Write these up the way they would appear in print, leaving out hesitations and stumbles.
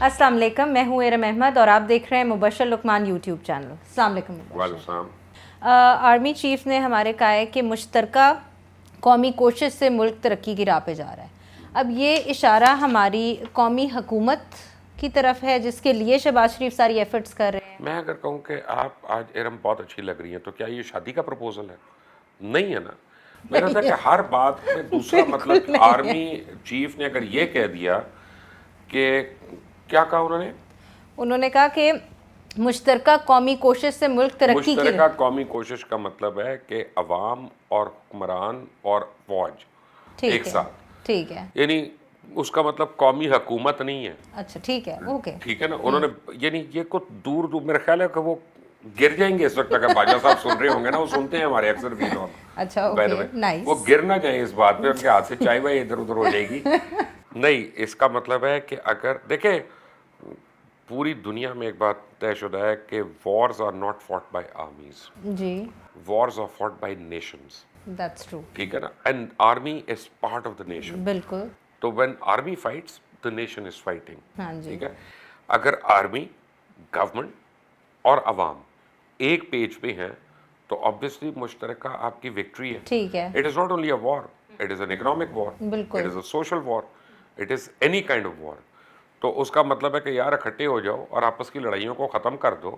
अस्सलाम वालेकुम, मैं हूँ एरम अहमद और आप देख रहे हैं मुबशर लुकमान यूट्यूब चैनल। अस्सलाम वालेकुम मुबशर। आर्मी चीफ ने हमारे कहा है कि मुश्तरका कौमी कोशिश से मुल्क तरक्की की राह पे जा रहा है। अब ये इशारा हमारी कौमी हुकूमत की तरफ है जिसके लिए शहबाज शरीफ सारी एफर्ट्स कर रहे हैं। मैं अगर कहूँ कि आप आज एरम बहुत अच्छी लग रही हैं, तो क्या ये शादी का प्रपोजल है? नहीं है ना। मेरा था कि हर बात में दूसरा मतलब आर्मी चीफ ने अगर ये कह दिया कि क्या कहा उन्होंने कहा कि मुश्तरका कौमी कोशिश से मुल्क तरक्की की। मुश्तरका कौमी कोशिश का मतलब है कि अवाम और हुक्मरान और फौज एक साथ। ठीक है, यानी उसका मतलब कौमी हुकूमत नहीं है। अच्छा ठीक है, ओके, ठीक है ना। उन्होंने यानी ये कुछ दूर दूर, मेरा ख्याल है कि वो गिर जाएंगे इस वक्त, अगर बाजा साहब सुन रहे होंगे ना, वो सुनते हैं हमारे अक्सर भी लोग। अच्छा ओके, नाइस। वो गिर ना जाए इस बात पे, उनके हाथ से चाय वाय इधर उधर हो जाएगी। नहीं, इसका मतलब है कि अगर देखें, पूरी दुनिया में एक बात तयशुदा है कि wars are not fought by armies, जी, wars are fought by nations. That's true. ठीक है ना। And army is part of the nation. बिल्कुल। तो when army fights the nation is fighting. हाँ जी, ठीक है। अगर आर्मी, गवर्नमेंट और अवाम एक पेज पे हैं तो ऑब्वियसली मुश्तरका आपकी विक्ट्री है। ठीक है, it is not only a war, it is an economic war, बिल्कुल। It is a social war, it is any kind of war. तो उसका मतलब है कि यार इकट्ठे हो जाओ और आपस की लड़ाइयों को खत्म कर दो।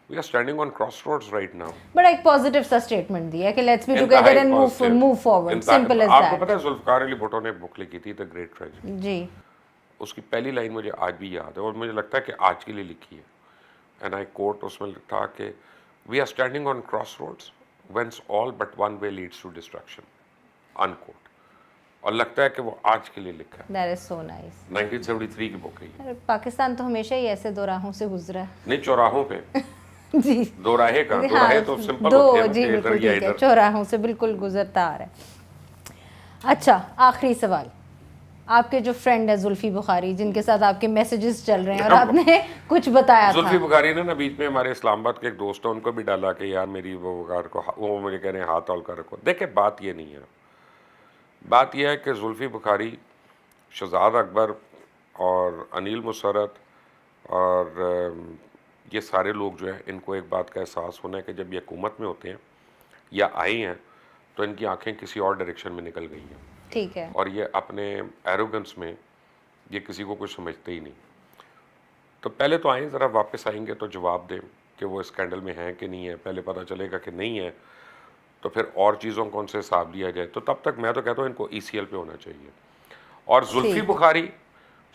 We are standing on cross roads right now. बड़ा एक पॉजिटिव सा स्टेटमेंट दिया कि let's be together and move forward, simple as आपको दैट। पता है जुल्फकार अली भुट्टो ने एक बुक लिखी थी, द ग्रेट ट्रेजेडी। जी, उसकी पहली लाइन मुझे आज भी याद है और मुझे लगता है कि आज के लिए लिखी है। एंड आई कोट, उसमें था कि we are standing on cross roads whence all but one way leads to destruction, unquote. और लगता है कि वो आज के लिए लिखा है। That is so nice. 1973 की बुक है ये। अरे पाकिस्तान तो हमेशा ही ऐसे दो राहों से गुजरा है। नहीं, चौराहों पे जी, दो राहें का, दो राहें तो सिंपल दो, होती है ना, जी कि बिल्कुल इधर या ठीक है, इधर। चौराहों से बिल्कुल गुजरता आ रहा है। अच्छा, आखिरी सवाल, आपके जो फ्रेंड है जुल्फी बुखारी, जिनके साथ आपके मैसेजेस चल रहे हैं और आपने कुछ बताया जुल्फी था। बुखारी ने ना बीच में हमारे इस्लामाबाद के एक दोस्त है, उनको भी डाला कि यार मेरी वो बुखार को, वो मुझे कह रहे हैं हाथ तौल कर रखो। देखे, बात ये नहीं है। बात यह है कि जुल्फी बुखारी, शहजाद अकबर और अनिल मुसरत और ये सारे लोग जो हैं, इनको एक बात का एहसास होना है कि जब ये हुकूमत में होते हैं या आए हैं तो इनकी आंखें किसी और डायरेक्शन में निकल गई हैं। ठीक है, और ये अपने एरोगेंस में ये किसी को कुछ समझते ही नहीं। तो पहले तो आए, ज़रा वापस आएंगे तो जवाब दें कि वो स्कैंडल में हैं कि नहीं है। पहले पता चलेगा कि नहीं है तो फिर और चीज़ों को उनसे हिसाब लिया जाए। तो तब तक मैं तो कहता हूँ इनको ECL पे होना चाहिए। और जुल्फी बुखारी,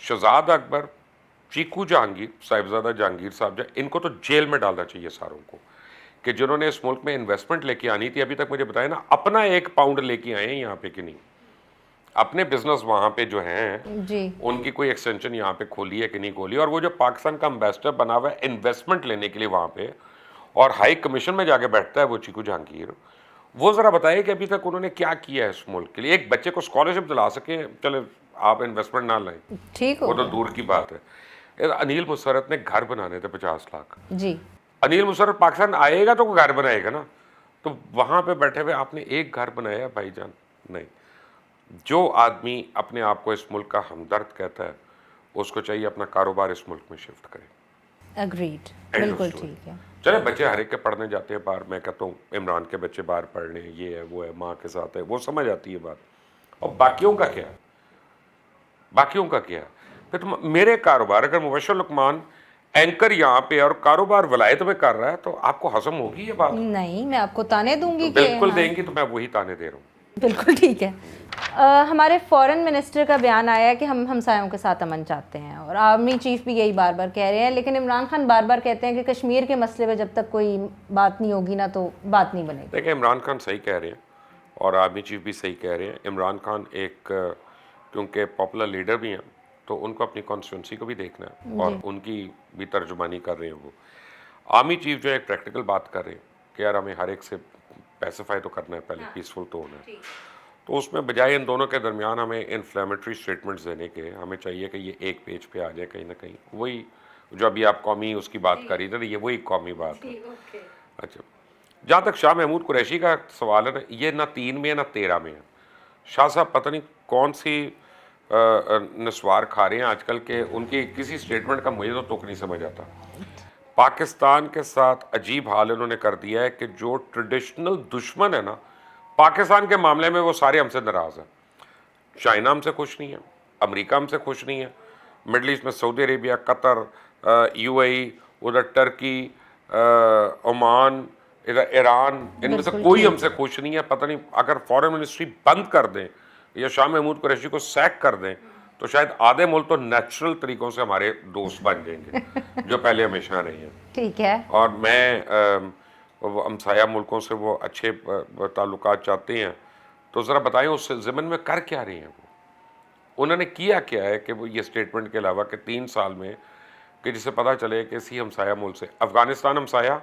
शहजाद अकबर, चीकू जहांगीर, साहिबजादा जहांगीर साहब, जो इनको तो जेल में डालना चाहिए सारों को, कि जिन्होंने इस मुल्क में इन्वेस्टमेंट लेके आनी थी। अभी तक मुझे बताया ना, अपना 1 पाउंड लेके आए हैं यहाँ पे कि नहीं, अपने बिजनेस वहाँ पे जो हैं जी, उनकी कोई एक्सटेंशन यहाँ पे खोली है कि नहीं खोली। और वो जो पाकिस्तान का एम्बेसडर बना हुआ है इन्वेस्टमेंट लेने के लिए वहाँ पे, और हाई कमीशन में जाके बैठता है वो चीकू जहांगीर, वो ज़रा बताइए कि अभी तक उन्होंने क्या किया है इस मुल्क के लिए। एक बच्चे को स्कॉलरशिप दिला सके, चले आप इन्वेस्टमेंट ना लाएं, ठीक हो वो तो गया। दूर की बात है। अनिल मुशर्रफ ने घर बनाने थे 50 लाख। जी, अनिल मुशर्रफ पाकिस्तान आएगा तो घर बनाएगा ना। तो वहाँ पे बैठे हुए आपने एक घर बनाया भाईजान? नहीं। जो आदमी अपने आप को इस मुल्क का हमदर्द कहता है, उसको चाहिए अपना कारोबार इस मुल्क में शिफ्ट करे। अग्रीड, End of बिल्कुल story। ठीक है। चले बच्चे हर एक के पढ़ने जाते हैं बाहर, मैं कहता हूँ इमरान के बच्चे बाहर पढ़ने, ये है वो है, माँ के साथ है, वो समझ आती है बात। और बाकियों का क्या? बाकियों का क्या? फिर तुम मेरे कारोबार, अगर मुबशर लुकमान एंकर यहाँ पे और कारोबार वलायत में कर रहा है तो आपको हजम होगी ये बात? नहीं, मैं आपको ताने दूंगी तो कि बिल्कुल हाँ, देंगी, तो मैं वही ताने दे रहा हूँ। बिल्कुल ठीक है। हमारे फॉरेन मिनिस्टर का बयान आया है कि हम हमसायों के साथ अमन चाहते हैं और आर्मी चीफ भी यही बार बार कह रहे हैं, लेकिन इमरान खान बार बार कहते हैं कि कश्मीर के मसले पे जब तक कोई बात नहीं होगी ना तो बात नहीं बनेगी। देखिए, इमरान खान सही कह रहे हैं और आर्मी चीफ भी सही कह रहे हैं। इमरान खान एक क्योंकि पॉपुलर लीडर भी हैं तो उनको अपनी कॉन्स्टिट्यूंसी को भी देखना है और उनकी भी तर्जुमानी कर रहे हैं वो। आर्मी चीफ जो है एक प्रैक्टिकल बात कर रहे हैं कि यार हमें हर एक से पैसिफाई तो करना है, पहले पीसफुल तो होना है। तो उसमें बजाय इन दोनों के दरमियान हमें इन्फ्लेमेटरी स्टेटमेंट्स देने के, हमें चाहिए कि ये एक पेज पे आ जाए कहीं ना कहीं। वही जो अभी आप कौमी उसकी बात कर रही थी, ये वही कौमी बात है। अच्छा, जहाँ तक शाह महमूद कुरैशी का सवाल है ना, ये ना 3 में है ना 13 में है। शाह साहब पता नहीं कौन सी नस्वार खा रहे हैं आजकल के, उनकी किसी स्टेटमेंट का मुझे तो तुक नहीं समझ आता। पाकिस्तान के साथ अजीब हाल इन्होंने कर दिया है कि जो ट्रेडिशनल दुश्मन है ना पाकिस्तान के मामले में, वो सारे हमसे नाराज़ हैं। चाइना हमसे खुश नहीं है, अमेरिका हमसे खुश नहीं है, मिडल ईस्ट में सऊदी अरेबिया, कतर, यूएई, उधर टर्की, ओमान, इधर ईरान, इनमें से कोई हमसे खुश नहीं है। पता नहीं अगर फॉरेन मिनिस्ट्री बंद कर दें या शाह महमूद कुरैशी को सैक कर दें तो शायद आधे मुल्क तो नेचुरल तरीकों से हमारे दोस्त बन जाएंगे जो पहले हमेशा रहे हैं। ठीक है। और मैं वो हमसाया मुल्कों से वो अच्छे ताल्लुकात चाहते हैं, तो ज़रा बताएं उस ज़मन में कर क्या रहे हैं वो, उन्होंने किया क्या है कि वो ये स्टेटमेंट के अलावा कि 3 साल में कि जिसे पता चले कि इसी हमसाया मुल्क से, अफ़गानिस्तान हमसाया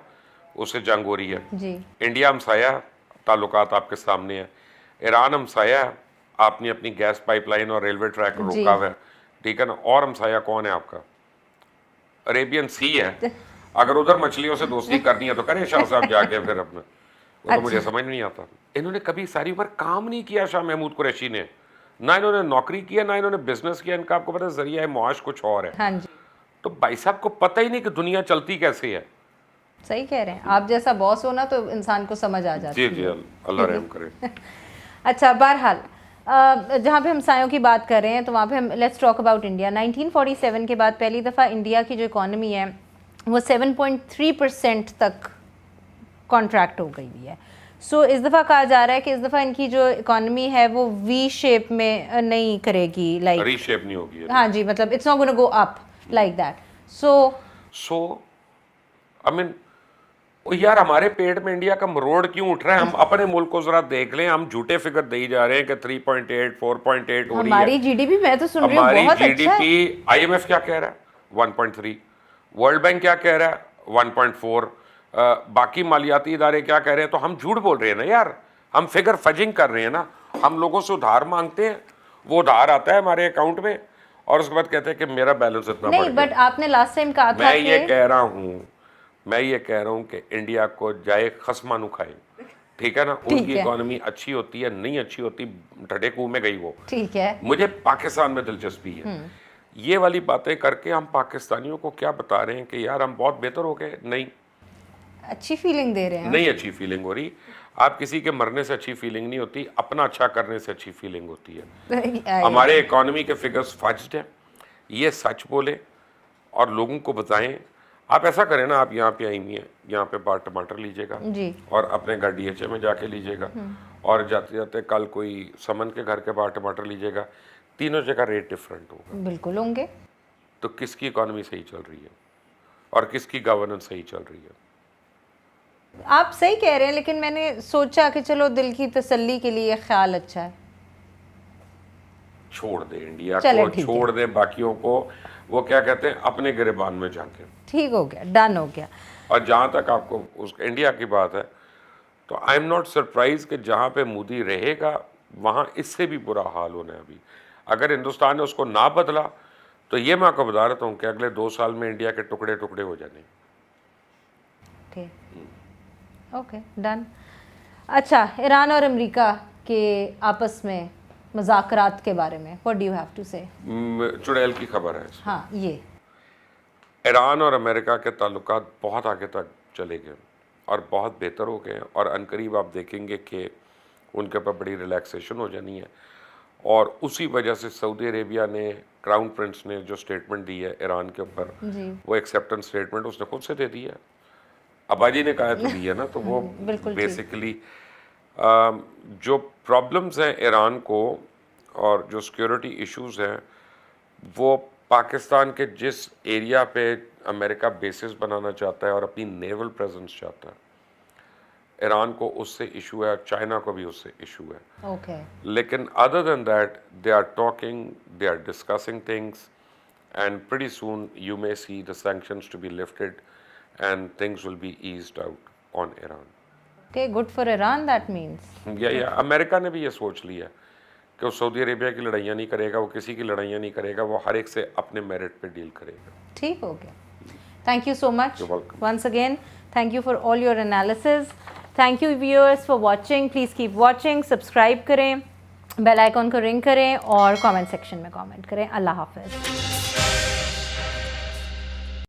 उससे जंग हो रही है जी, इंडिया हमसाया ताल्लुकात आपके सामने है, ईरान हमसाया आपने अपनी गैस पाइपलाइन और रेलवे ट्रैक रोका हुआ है, ठीक है ना, और हमसाया कौन है आपका, अरेबियन सी है। अगर उधर मछलियों से दोस्ती करनी है तो करें शाह साहब जाके फिर अपना, वो तो मुझे समझ नहीं आता। इन्होंने कभी सारी उम्र काम नहीं किया शाह महमूद कुरैशी ने, ना इन्होंने नौकरी किया ना इन्होंने बिजनेस किया, इनका आपको पता है जरिया है मुआश कुछ और है। हाँ जी, तो भाई साहब को पता ही नहीं कि दुनिया चलती कैसे है। सही कह रहे हैं आप, जैसा बॉस हो ना तो इंसान को समझ आ जाती जी है। जी, अल्लाह रहम करे। अच्छा, बहरहाल जहाँ पे हमसायों की बात कर रहे हैं तो वहाँ पे हम लेट्स टॉक अबाउट इंडिया। 1947 के बाद पहली दफ़ा इंडिया की जो इकॉनमी है वो 7.3% तक कॉन्ट्रैक्ट हो गई है। सो इस दफ़ा कहा जा रहा है कि इस दफ़ा इनकी जो इकॉनमी है वो वी शेप में नहीं करेगी, लाइक रीशेप नहीं होगी। हाँ जी, मतलब it's not gonna go up like that. So I mean यार हमारे पेट में इंडिया का मरोड़ क्यों उठ रहा है? हम अपने मुल्क को जरा देख लें, हम झूठे फिगर दे ही जा रहे हैं कि 3.8 4.8 हो रही है हमारी जीडीपी, मैं तो सुन रही हूँ हमारी बहुत अच्छा है। जीडीपी। आईएमएफ क्या कह रहा है 1.3, वर्ल्ड बैंक क्या कह रहा है 1.4, बाकी मालियाती इदारे क्या कह रहे हैं। तो हम झूठ बोल रहे हैं ना यार, हम फिगर फजिंग कर रहे हैं ना। हम लोगों से उधार मांगते हैं, वो उधार आता है हमारे अकाउंट में और उसके बाद कहते हैं कि मेरा बैलेंस इतना बढ़ नहीं, गया। बट आपने लास्ट टाइम कहा था मैं ये कि कह रहा हूँ कि इंडिया को जाए खसमानू खाए, ठीक है ना। उनकी इकोनॉमी अच्छी होती है, नहीं अच्छी होती, ढटे कुएं में गई वो, ठीक है। मुझे पाकिस्तान में दिलचस्पी है। ये वाली बातें करके हम पाकिस्तानियों को क्या बता रहे हैं कि यार हम बहुत बेहतर हो गए? नहीं, अच्छी फीलिंग दे रहे हैं। नहीं अच्छी फीलिंग हो रही। आप किसी के मरने से अच्छी फीलिंग नहीं होती, अपना अच्छा करने से अच्छी फीलिंग होती है। हमारे इकोनॉमी के फिगर्स फज्ड हैं, ये सच बोले और लोगों को बताएं। आप ऐसा करें ना, आप यहाँ पे आई हुई हैं, यहाँ पे बार टमाटर लीजिएगा और अपने घर डीएचए में जाके लीजिएगा और जाते जाते कल कोई समन के घर के बाहर टमाटर लीजिएगा, तीनों जगह रेट डिफरेंट होगा। बिल्कुल होंगे। तो किसकी इकोनॉमी सही चल रही है और किसकी गवर्नेंस सही चल रही है? आप सही कह रहे हैं, लेकिन मैंने सोचा कि चलो दिल की तसल्ली के लिए ख्याल अच्छा है, छोड़ दे इंडिया को, छोड़ दे बाकियों को, वो क्या कहते हैं अपने गिरबान में झांके। ठीक हो गया, डन हो गया। और जहाँ तक आपको उस इंडिया की बात है तो आई एम नॉट सरप्राइज कि जहाँ पे मोदी रहेगा वहाँ इससे भी बुरा हाल होना है। अभी अगर हिंदुस्तान ने उसको ना बदला तो ये मैं आपको बता रहा हूँ कि अगले 2 साल में इंडिया के टुकड़े टुकड़े हो जाने। Okay, done. अच्छा, ईरान और अमेरिका के आपस में मुज़ाकरात के बारे में what do you have to say? चुड़ैल की खबर है। हाँ, ये ईरान और अमेरिका के ताल्लुकात बहुत आगे तक चले गए और बहुत बेहतर हो गए और अनकरीब आप देखेंगे कि उनके ऊपर बड़ी रिलैक्सेशन हो जानी है। और उसी वजह से सऊदी अरेबिया ने, क्राउन प्रिंस ने जो स्टेटमेंट दी है ईरान के ऊपर, वो एक्सेप्टेंस स्टेटमेंट उसने खुद से दे दी है। अब्बाजी ने कहा तो दी है ना। तो वो बेसिकली जो प्रॉब्लम्स हैं ईरान को और जो सिक्योरिटी इश्यूज हैं वो पाकिस्तान के जिस एरिया पे अमेरिका बेसिस बनाना चाहता है और अपनी नेवल प्रेजेंस चाहता है, ईरान को उससे इशू है, चाइना को भी उससे इशू है। लेकिन other than that they are talking, they are discussing things and pretty soon you may see the sanctions to be lifted and things will be eased out on Iran. Okay, good for Iran that means. या America ने भी ये सोच लिया कि वो Saudi Arabia की लड़ाइयाँ नहीं करेगा, वो किसी की लड़ाइयाँ नहीं करेगा, वो हर एक से अपने मेरिट पे डील करेगा। ठीक हो गया। Thank you so much. You're welcome. Once again, thank you for all your analysis. Thank you viewers for watching. Please keep watching. Subscribe करें बेल आइकॉन को रिंग करें और कमेंट सेक्शन में कमेंट करें। अल्लाह हाफ़िज़।